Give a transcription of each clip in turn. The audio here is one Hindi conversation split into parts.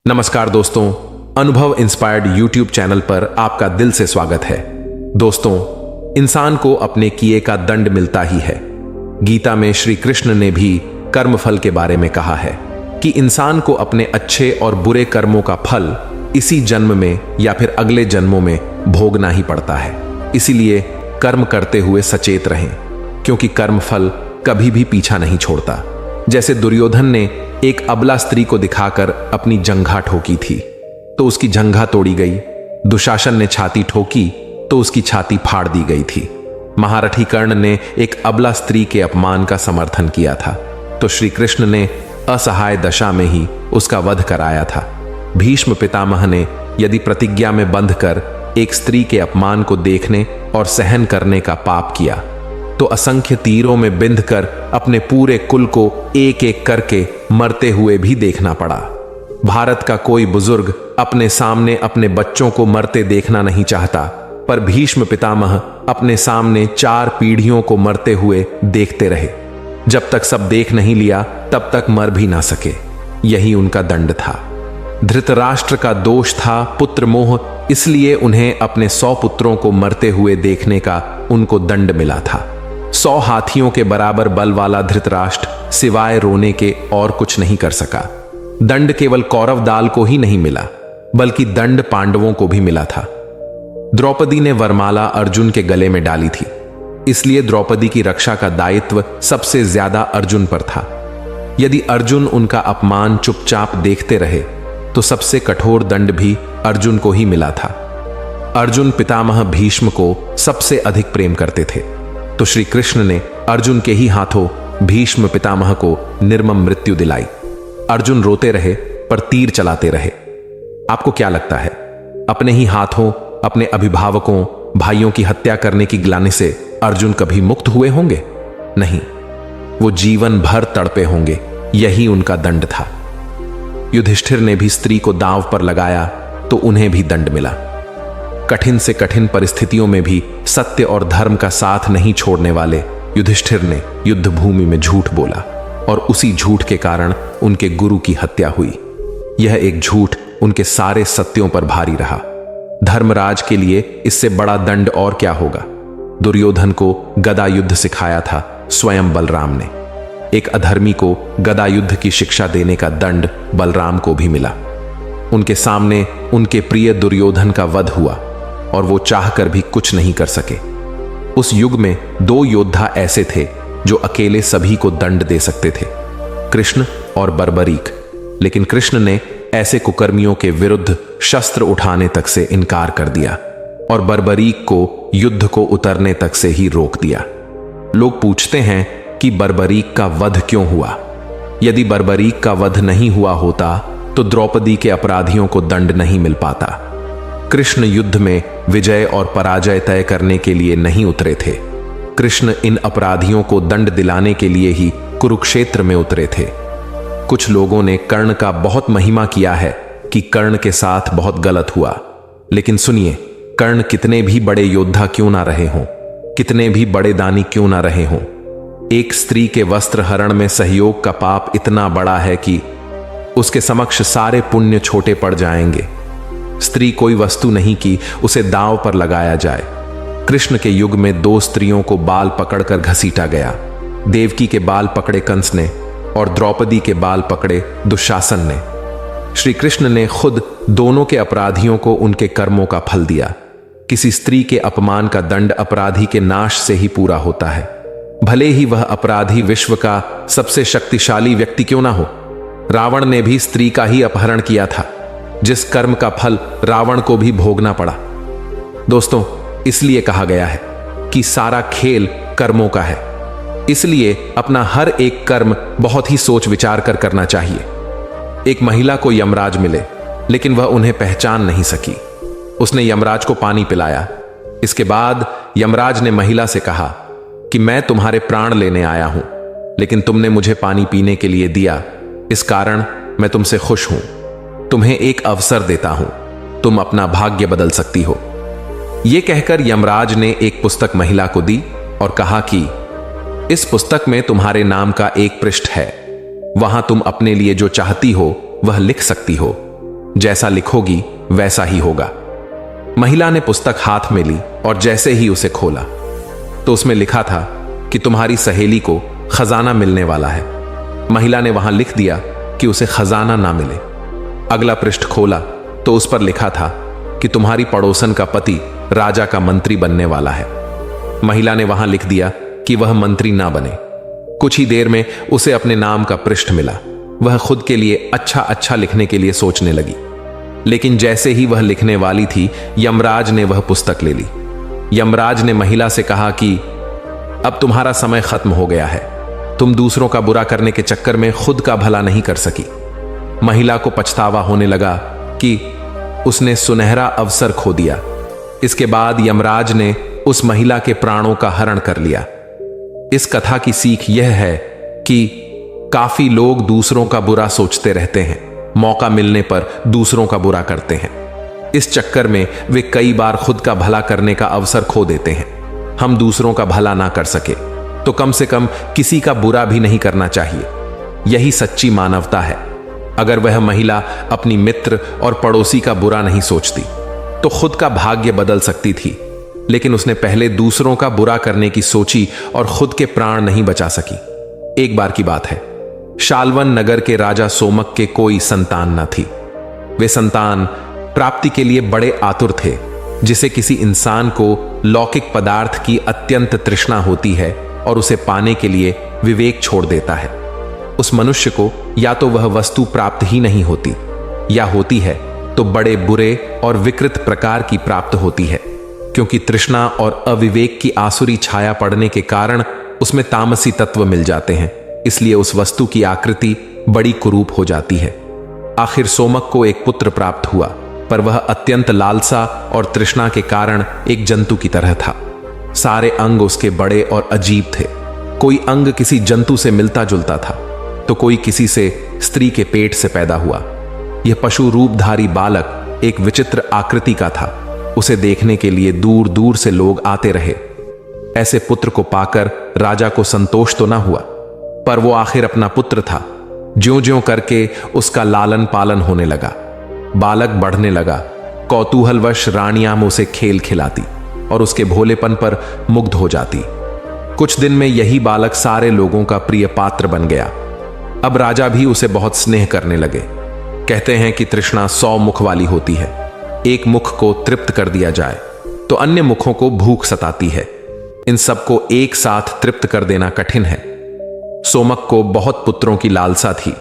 नमस्कार दोस्तों, अनुभव इंस्पायर्ड यूट्यूब चैनल पर आपका दिल से स्वागत है। दोस्तों, इंसान को अपने किए का दंड मिलता ही है। गीता में श्री कृष्ण ने भी कर्मफल के बारे में कहा है कि इंसान को अपने अच्छे और बुरे कर्मों का फल इसी जन्म में या फिर अगले जन्मों में भोगना ही पड़ता है। इसीलिए कर्म करते हुए सचेत रहें, क्योंकि कर्मफल कभी भी पीछा नहीं छोड़ता। जैसे दुर्योधन ने एक अबला स्त्री को दिखाकर अपनी जंघा ठोकी थी तो उसकी जंघा तोड़ी गई। दुशासन ने छाती ठोकी तो उसकी छाती फाड़ दी गई थी। महारथी कर्ण ने एक अबला स्त्री के अपमान का समर्थन किया था तो श्री कृष्ण ने असहाय दशा में ही उसका वध कराया था। भीष्म पितामह ने यदि प्रतिज्ञा में बंधकर एक स्त्री के अपमान को देखने और सहन करने का पाप किया तो असंख्य तीरों में बिंधकर अपने पूरे कुल को एक एक करके मरते हुए भी देखना पड़ा। भारत का कोई बुजुर्ग अपने सामने अपने बच्चों को मरते देखना नहीं चाहता, पर भीष्म पितामह अपने सामने 4 पीढ़ियों को मरते हुए देखते रहे। जब तक सब देख नहीं लिया तब तक मर भी ना सके। यही उनका दंड था। धृतराष्ट्र का दोष था पुत्र मोह, इसलिए उन्हें अपने 100 पुत्रों को मरते हुए देखने का उनको दंड मिला था। 100 हाथियों के बराबर बल वाला धृतराष्ट्र सिवाय रोने के और कुछ नहीं कर सका। दंड केवल कौरव दाल को ही नहीं मिला, बल्कि दंड पांडवों को भी मिला था। द्रौपदी ने वरमाला अर्जुन के गले में डाली थी, इसलिए द्रौपदी की रक्षा का दायित्व सबसे ज्यादा अर्जुन पर था। यदि अर्जुन उनका अपमान चुपचाप देखते रहे तो सबसे कठोर दंड भी अर्जुन को ही मिला था। अर्जुन पितामह भीष्म को सबसे अधिक प्रेम करते थे, तो श्री कृष्ण ने अर्जुन के ही हाथों भीष्म पितामह को निर्मम मृत्यु दिलाई। अर्जुन रोते रहे पर तीर चलाते रहे। आपको क्या लगता है, अपने ही हाथों अपने अभिभावकों भाइयों की हत्या करने की ग्लानि से अर्जुन कभी मुक्त हुए होंगे? नहीं, वो जीवन भर तड़पे होंगे। यही उनका दंड था। युधिष्ठिर ने भी स्त्री को दांव पर लगाया तो उन्हें भी दंड मिला। कठिन से कठिन परिस्थितियों में भी सत्य और धर्म का साथ नहीं छोड़ने वाले युधिष्ठिर ने युद्ध भूमि में झूठ बोला और उसी झूठ के कारण उनके गुरु की हत्या हुई। यह एक झूठ उनके सारे सत्यों पर भारी रहा। धर्मराज के लिए इससे बड़ा दंड और क्या होगा। दुर्योधन को गदा युद्ध सिखाया था स्वयं बलराम ने। एक अधर्मी को गदा युद्ध की शिक्षा देने का दंड बलराम को भी मिला। उनके सामने उनके प्रिय दुर्योधन का वध हुआ और वो चाहकर भी कुछ नहीं कर सके। उस युग में 2 योद्धा ऐसे थे जो अकेले सभी को दंड दे सकते थे, कृष्ण और बर्बरीक। लेकिन कृष्ण ने ऐसे कुकर्मियों के विरुद्ध शस्त्र उठाने तक से इनकार कर दिया और बर्बरीक को युद्ध को उतरने तक से ही रोक दिया। लोग पूछते हैं कि बर्बरीक का वध क्यों हुआ। यदि बर्बरीक का वध नहीं हुआ होता तो द्रौपदी के अपराधियों को दंड नहीं मिल पाता। कृष्ण युद्ध में विजय और पराजय तय करने के लिए नहीं उतरे थे। कृष्ण इन अपराधियों को दंड दिलाने के लिए ही कुरुक्षेत्र में उतरे थे। कुछ लोगों ने कर्ण का बहुत महिमा किया है कि कर्ण के साथ बहुत गलत हुआ, लेकिन सुनिए, कर्ण कितने भी बड़े योद्धा क्यों ना रहे हों, कितने भी बड़े दानी क्यों ना रहे हों, एक स्त्री के वस्त्र हरण में सहयोग का पाप इतना बड़ा है कि उसके समक्ष सारे पुण्य छोटे पड़ जाएंगे। स्त्री कोई वस्तु नहीं कि उसे दांव पर लगाया जाए। कृष्ण के युग में 2 स्त्रियों को बाल पकड़कर घसीटा गया। देवकी के बाल पकड़े कंस ने और द्रौपदी के बाल पकड़े दुशासन ने। श्री कृष्ण ने खुद दोनों के अपराधियों को उनके कर्मों का फल दिया। किसी स्त्री के अपमान का दंड अपराधी के नाश से ही पूरा होता है, भले ही वह अपराधी विश्व का सबसे शक्तिशाली व्यक्ति क्यों ना हो। रावण ने भी स्त्री का ही अपहरण किया था, जिस कर्म का फल रावण को भी भोगना पड़ा। दोस्तों, इसलिए कहा गया है कि सारा खेल कर्मों का है। इसलिए अपना हर एक कर्म बहुत ही सोच विचार कर करना चाहिए। एक महिला को यमराज मिले, लेकिन वह उन्हें पहचान नहीं सकी। उसने यमराज को पानी पिलाया। इसके बाद यमराज ने महिला से कहा कि मैं तुम्हारे प्राण लेने आया हूं, लेकिन तुमने मुझे पानी पीने के लिए दिया, इस कारण मैं तुमसे खुश हूं। तुम्हें एक अवसर देता हूं, तुम अपना भाग्य बदल सकती हो। यह कहकर यमराज ने एक पुस्तक महिला को दी और कहा कि इस पुस्तक में तुम्हारे नाम का एक पृष्ठ है, वहां तुम अपने लिए जो चाहती हो वह लिख सकती हो। जैसा लिखोगी वैसा ही होगा। महिला ने पुस्तक हाथ में ली और जैसे ही उसे खोला तो उसमें लिखा था कि तुम्हारी सहेली को खजाना मिलने वाला है। महिला ने वहां लिख दिया कि उसे खजाना ना मिले। अगला पृष्ठ खोला तो उस पर लिखा था कि तुम्हारी पड़ोसन का पति राजा का मंत्री बनने वाला है। महिला ने वहां लिख दिया कि वह मंत्री ना बने। कुछ ही देर में उसे अपने नाम का पृष्ठ मिला। वह खुद के लिए अच्छा अच्छा लिखने के लिए सोचने लगी, लेकिन जैसे ही वह लिखने वाली थी, यमराज ने वह पुस्तक ले ली। यमराज ने महिला से कहा कि अब तुम्हारा समय खत्म हो गया है। तुम दूसरों का बुरा करने के चक्कर में खुद का भला नहीं कर सकी। महिला को पछतावा होने लगा कि उसने सुनहरा अवसर खो दिया। इसके बाद यमराज ने उस महिला के प्राणों का हरण कर लिया। इस कथा की सीख यह है कि काफी लोग दूसरों का बुरा सोचते रहते हैं, मौका मिलने पर दूसरों का बुरा करते हैं। इस चक्कर में वे कई बार खुद का भला करने का अवसर खो देते हैं। हम दूसरों का भला ना कर सके तो कम से कम किसी का बुरा भी नहीं करना चाहिए। यही सच्ची मानवता है। अगर वह महिला अपनी मित्र और पड़ोसी का बुरा नहीं सोचती तो खुद का भाग्य बदल सकती थी, लेकिन उसने पहले दूसरों का बुरा करने की सोची और खुद के प्राण नहीं बचा सकी। एक बार की बात है, शालवन नगर के राजा सोमक के कोई संतान न थी। वे संतान प्राप्ति के लिए बड़े आतुर थे। जिसे किसी इंसान को लौकिक पदार्थ की अत्यंत तृष्णा होती है और उसे पाने के लिए विवेक छोड़ देता है, उस मनुष्य को या तो वह वस्तु प्राप्त ही नहीं होती, या होती है तो बड़े बुरे और विकृत प्रकार की प्राप्त होती है, क्योंकि तृष्णा और अविवेक की आसुरी छाया पड़ने के कारण उसमें तामसी तत्व मिल जाते हैं। इसलिए उस वस्तु की आकृति बड़ी कुरूप हो जाती है। आखिर सोमक को एक पुत्र प्राप्त हुआ, पर वह अत्यंत लालसा और तृष्णा के कारण एक जंतु की तरह था। सारे अंग उसके बड़े और अजीब थे। कोई अंग किसी जंतु से मिलता जुलता था तो कोई किसी से स्त्री के पेट से पैदा हुआ। यह पशु रूपधारी बालक एक विचित्र आकृति का था। उसे देखने के लिए दूर दूर से लोग आते रहे। ऐसे पुत्र को पाकर राजा को संतोष तो ना हुआ, पर वो आखिर अपना पुत्र था। ज्यों-ज्यों करके उसका लालन पालन होने लगा। बालक बढ़ने लगा। कौतूहलवश रानियां उसे खेल खिलाती और उसके भोलेपन पर मुग्ध हो जाती। कुछ दिन में यही बालक सारे लोगों का प्रिय पात्र बन गया। अब राजा भी उसे बहुत स्नेह करने लगे। कहते हैं कि तृष्णा 100 मुख वाली होती है। एक मुख को तृप्त कर दिया जाए तो अन्य मुखों को भूख सताती है। इन सबको एक साथ तृप्त कर देना कठिन है। सोमक को बहुत पुत्रों की लालसा थी।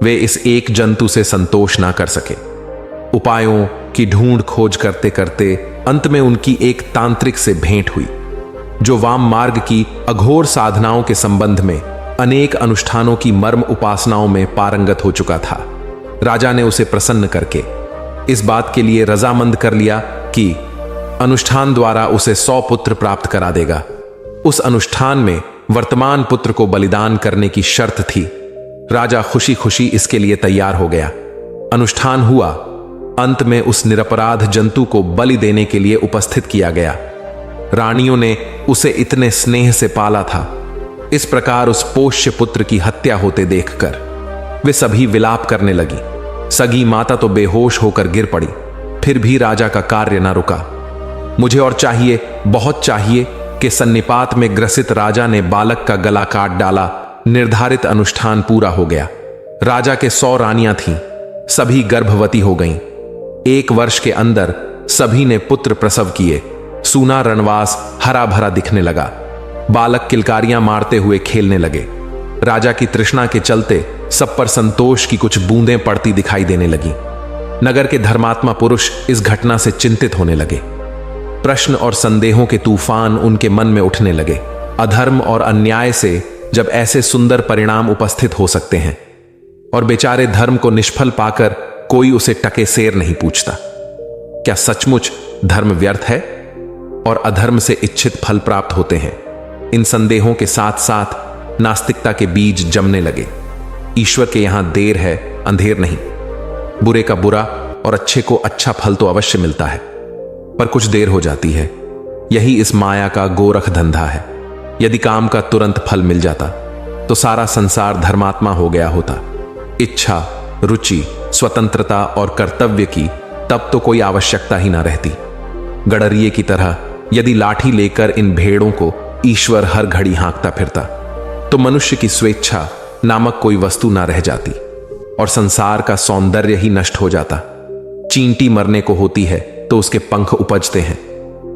वे इस एक जंतु से संतोष ना कर सके। उपायों की ढूंढ खोज करते करते अंत में उनकी एक तांत्रिक से भेंट हुई, जो वाम मार्ग की अघोर साधनाओं के संबंध में अनेक अनुष्ठानों की मर्म उपासनाओं में पारंगत हो चुका था। राजा ने उसे प्रसन्न करके इस बात के लिए रजामंद कर लिया कि अनुष्ठान द्वारा उसे 100 पुत्र प्राप्त करा देगा। उस अनुष्ठान में वर्तमान पुत्र को बलिदान करने की शर्त थी। राजा खुशी खुशी इसके लिए तैयार हो गया। अनुष्ठान हुआ। अंत में उस निरपराध जंतु को बलि देने के लिए उपस्थित किया गया। रानियों ने उसे इतने स्नेह से पाला था। इस प्रकार उस पोष्य पुत्र की हत्या होते देखकर वे सभी विलाप करने लगी। सगी माता तो बेहोश होकर गिर पड़ी। फिर भी राजा का कार्य न रुका। मुझे और चाहिए, बहुत चाहिए कि सन्निपात में ग्रसित राजा ने बालक का गला काट डाला। निर्धारित अनुष्ठान पूरा हो गया। राजा के 100 रानियां थीं, सभी गर्भवती हो गईं। 1 वर्ष के अंदर सभी ने पुत्र प्रसव किए। सूना रणवास हरा भरा दिखने लगा। बालक किलकारियां मारते हुए खेलने लगे। राजा की तृष्णा के चलते सब पर संतोष की कुछ बूंदें पड़ती दिखाई देने लगी। नगर के धर्मात्मा पुरुष इस घटना से चिंतित होने लगे। प्रश्न और संदेहों के तूफान उनके मन में उठने लगे। अधर्म और अन्याय से जब ऐसे सुंदर परिणाम उपस्थित हो सकते हैं और बेचारे धर्म को निष्फल पाकर कोई उसे टके सेर नहीं पूछता, क्या सचमुच धर्म व्यर्थ है और अधर्म से इच्छित फल प्राप्त होते हैं? इन संदेहों के साथ साथ नास्तिकता के बीज जमने लगे। ईश्वर के यहां देर है, अंधेर नहीं। बुरे का बुरा और अच्छे को अच्छा फल तो अवश्य मिलता है, पर कुछ देर हो जाती है। यही इस माया का गोरख धंधा है। यदि काम का तुरंत फल मिल जाता तो सारा संसार धर्मात्मा हो गया होता। इच्छा, रुचि, स्वतंत्रता और कर्तव्य की, तब तो कोई आवश्यकता ही ना रहती। गडरिये की तरह यदि लाठी लेकर इन भेड़ों को ईश्वर हर घड़ी हाँकता फिरता, तो मनुष्य की स्वेच्छा नामक कोई वस्तु ना रह जाती और संसार का सौंदर्य ही नष्ट हो जाता। चींटी मरने को होती है तो उसके पंख उपजते हैं।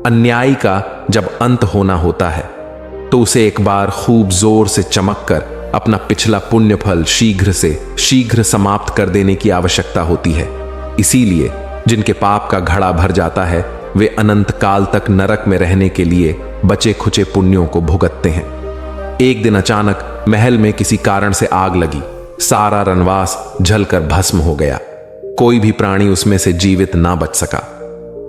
अन्याय का जब अंत होना होता है तो उसे एक बार खूब जोर से चमक कर अपना पिछला पुण्य फल शीघ्र से शीघ्र समाप्त कर देने की आवश्यकता होती है। इसीलिए जिनके पाप का घड़ा भर जाता है वे अनंत काल तक नरक में रहने के लिए बचे खुचे पुण्यों को भुगतते हैं। एक दिन अचानक महल में किसी कारण से आग लगी। सारा रनवास जलकर भस्म हो गया। कोई भी प्राणी उसमें से जीवित ना बच सका।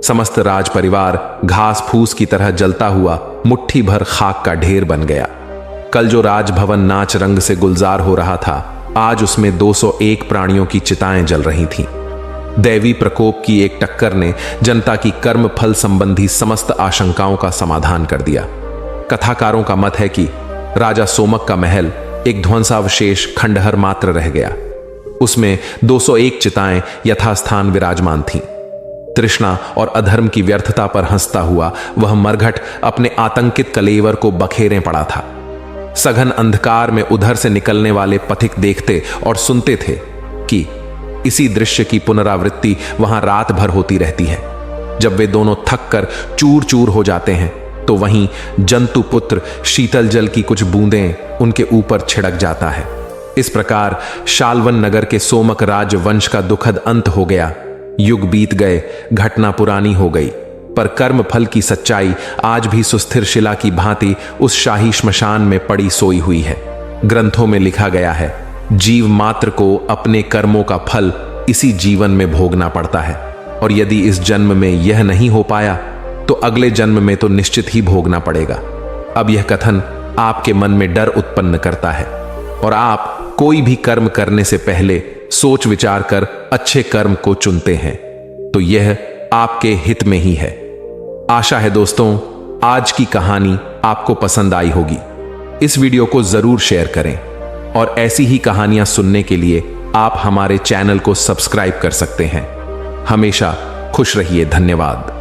समस्त राज परिवार घास फूस की तरह जलता हुआ मुट्ठी भर खाक का ढेर बन गया। कल जो राजभवन नाच रंग से गुलजार हो रहा था, आज उसमें 201 प्राणियों की चिताएं जल रही थीं। दैवी प्रकोप की एक टक्कर ने जनता की कर्म फल संबंधी समस्त आशंकाओं का समाधान कर दिया। कथाकारों का मत है कि राजा सोमक का महल एक ध्वंसावशेष खंडहर मात्र रह गया। उसमें 201 चिताएं यथास्थान विराजमान थीं। तृष्णा और अधर्म की व्यर्थता पर हंसता हुआ वह मरघट अपने आतंकित कलेवर को बखेरे पड़ा था। सघन अंधकार में उधर से निकलने वाले पथिक देखते और सुनते थे कि इसी दृश्य की पुनरावृत्ति वहां रात भर होती रहती है। जब वे दोनों थक कर चूर चूर हो जाते हैं तो वहीं जंतु पुत्र शीतल जल की कुछ बूंदें उनके ऊपर छिड़क जाता है। इस प्रकार शाल्वन नगर के सोमक राजवंश का दुखद अंत हो गया। युग बीत गए, घटना पुरानी हो गई, पर कर्म फल की सच्चाई आज भी सुस्थिर शिला की भांति उस शाही श्मशान में पड़ी सोई हुई है। ग्रंथों में लिखा गया है, जीव मात्र को अपने कर्मों का फल इसी जीवन में भोगना पड़ता है, और यदि इस जन्म में यह नहीं हो पाया तो अगले जन्म में तो निश्चित ही भोगना पड़ेगा। अब यह कथन आपके मन में डर उत्पन्न करता है और आप कोई भी कर्म करने से पहले सोच विचार कर अच्छे कर्म को चुनते हैं, तो यह आपके हित में ही है। आशा है दोस्तों आज की कहानी आपको पसंद आई होगी। इस वीडियो को जरूर शेयर करें और ऐसी ही कहानियां सुनने के लिए आप हमारे चैनल को सब्सक्राइब कर सकते हैं। हमेशा खुश रहिए। धन्यवाद।